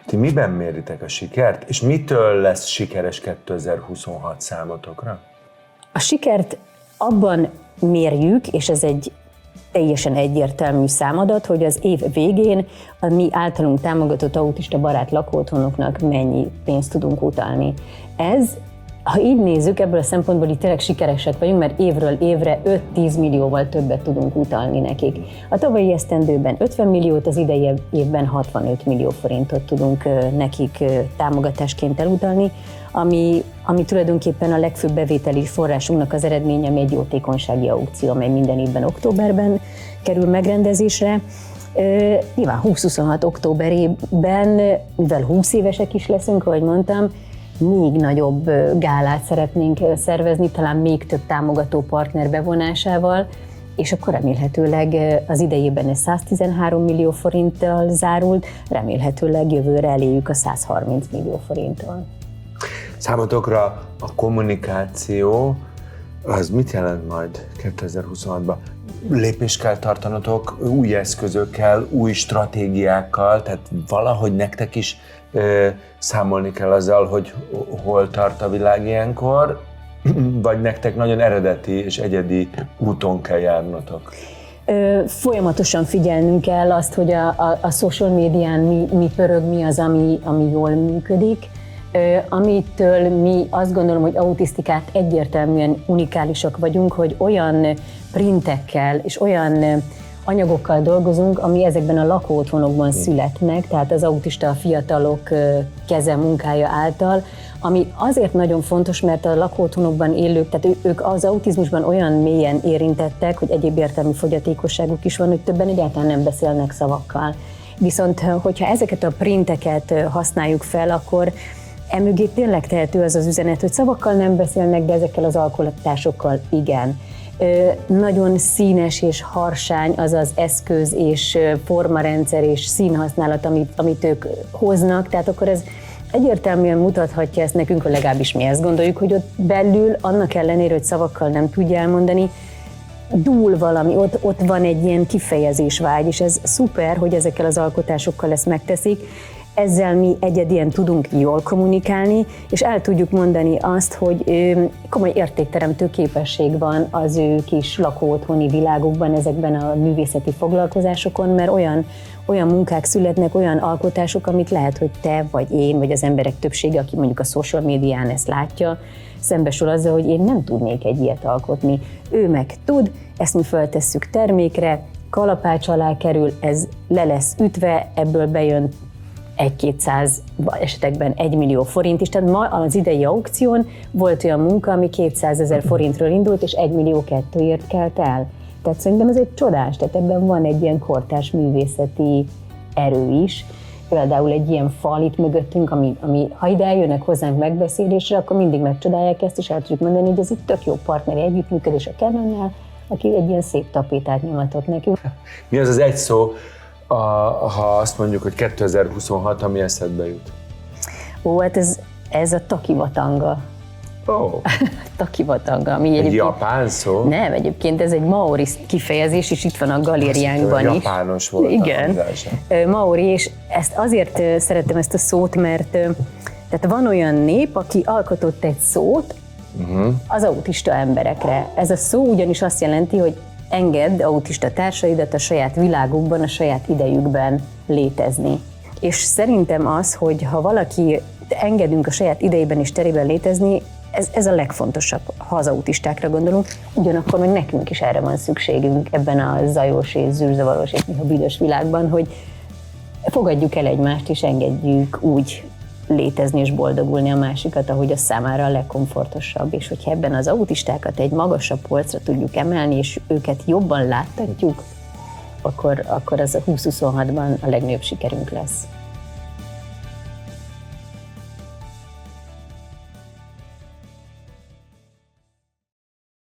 Ti miben méritek a sikert, és mitől lesz sikeres 2026 számotokra? A sikert abban mérjük, és ez egy teljesen egyértelmű számadat, hogy az év végén a mi általunk támogatott autista barát lakóotthonoknak mennyi pénzt tudunk utalni. Ez, ha így nézzük, ebből a szempontból itt tényleg sikeresek vagyunk, mert évről évre 5-10 millióval többet tudunk utalni nekik. A tavalyi esztendőben 50 milliót, az idei évben 65 millió forintot tudunk nekik támogatásként elutalni, ami tulajdonképpen a legfőbb bevételi forrásunknak az eredménye, ami egy jótékonysági aukció, amely minden évben októberben kerül megrendezésre. Nyilván 2026 októberében, mivel 20 évesek is leszünk, ahogy mondtam, még nagyobb gálát szeretnénk szervezni, talán még több támogató partner bevonásával, és akkor remélhetőleg az idejében ez 113 millió forinttal zárult, remélhetőleg jövőre eléjük a 130 millió forinttal. Számotokra a kommunikáció, az mit jelent majd 2026-ban? Lépést kell tartanotok új eszközökkel, új stratégiákkal, tehát valahogy nektek is számolni kell azzal, hogy hol tart a világ ilyenkor, vagy nektek nagyon eredeti és egyedi úton kell járnotok? Folyamatosan figyelnünk kell azt, hogy a social médián mi pörög, mi az, ami jól működik. Amitől mi azt gondolom, hogy autisztikát egyértelműen unikálisak vagyunk, hogy olyan printekkel és olyan anyagokkal dolgozunk, ami ezekben a lakóotthonokban születnek, tehát az autista fiatalok keze munkája által, ami azért nagyon fontos, mert a lakóotthonokban élők, tehát ők az autizmusban olyan mélyen érintettek, hogy egyéb értelmi fogyatékosságuk is van, hogy többen egyáltalán nem beszélnek szavakkal. Viszont hogyha ezeket a printeket használjuk fel, akkor emögé tényleg tehető az az üzenet, hogy szavakkal nem beszélnek, de ezekkel az alkotásokkal igen. Nagyon színes és harsány az az eszköz és formarendszer és színhasználat, amit ők hoznak, tehát akkor ez egyértelműen mutathatja ezt nekünk, hogy legalábbis mi ezt gondoljuk, hogy ott belül, annak ellenére, hogy szavakkal nem tudja elmondani, dúl valami, ott van egy ilyen kifejezésvágy, és ez szuper, hogy ezekkel az alkotásokkal ezt megteszik. Ezzel mi egyedien tudunk jól kommunikálni, és el tudjuk mondani azt, hogy komoly értékteremtő képesség van az ő kis lakóotthoni világukban, ezekben a művészeti foglalkozásokon, mert olyan munkák születnek, olyan alkotások, amit lehet, hogy te, vagy én, vagy az emberek többsége, aki mondjuk a social médián ezt látja, szembesül azzal, hogy én nem tudnék egy ilyet alkotni. Ő meg tud, ezt mi feltesszük termékre, kalapács alá kerül, ez le lesz ütve, ebből bejön 1-200 esetekben 1 millió forint is. Tehát ma az idei aukción volt olyan munka, ami 200 000 forintról indult, és 1 millió 2-ért kelt el. Tehát szerintem ez egy csodás, tehát ebben van egy ilyen kortárs művészeti erő is. Például egy ilyen fal itt mögöttünk, ami ha ide eljönnek hozzánk megbeszélésre, akkor mindig megcsodálják ezt, és el tudjuk mondani, hogy ez egy tök jó partneri együttműködés a Canonnál, aki egy ilyen szép tapétát nyomatott nekünk. Mi az az egy szó, ha azt mondjuk, hogy 2026, ami eszedbe jut? Ó, hát ez a takiwatanga. Oh. Takiwatanga, ami egy japán szó? Nem, egyébként ez egy maori kifejezés, és itt van a galériánkban is. Japános volt. Igen, maori, és ezt azért szeretem ezt a szót, mert tehát van olyan nép, aki alkotott egy szót az autista emberekre. Ez a szó ugyanis azt jelenti, hogy engedd autista társaidat a saját világukban, a saját idejükben létezni. És szerintem az, hogy ha valaki engedünk a saját idejében és terében létezni, ez a legfontosabb, ha az autistákra gondolunk, ugyanakkor meg nekünk is erre van szükségünk ebben a zajos és zűrzavaros és néha büdös világban, hogy fogadjuk el egymást és engedjük úgy létezni és boldogulni a másikat, ahogy az számára a legkomfortosabb, és hogyha ebben az autistákat egy magasabb polcra tudjuk emelni, és őket jobban láttatjuk, akkor az a 2026-ban a legnagyobb sikerünk lesz.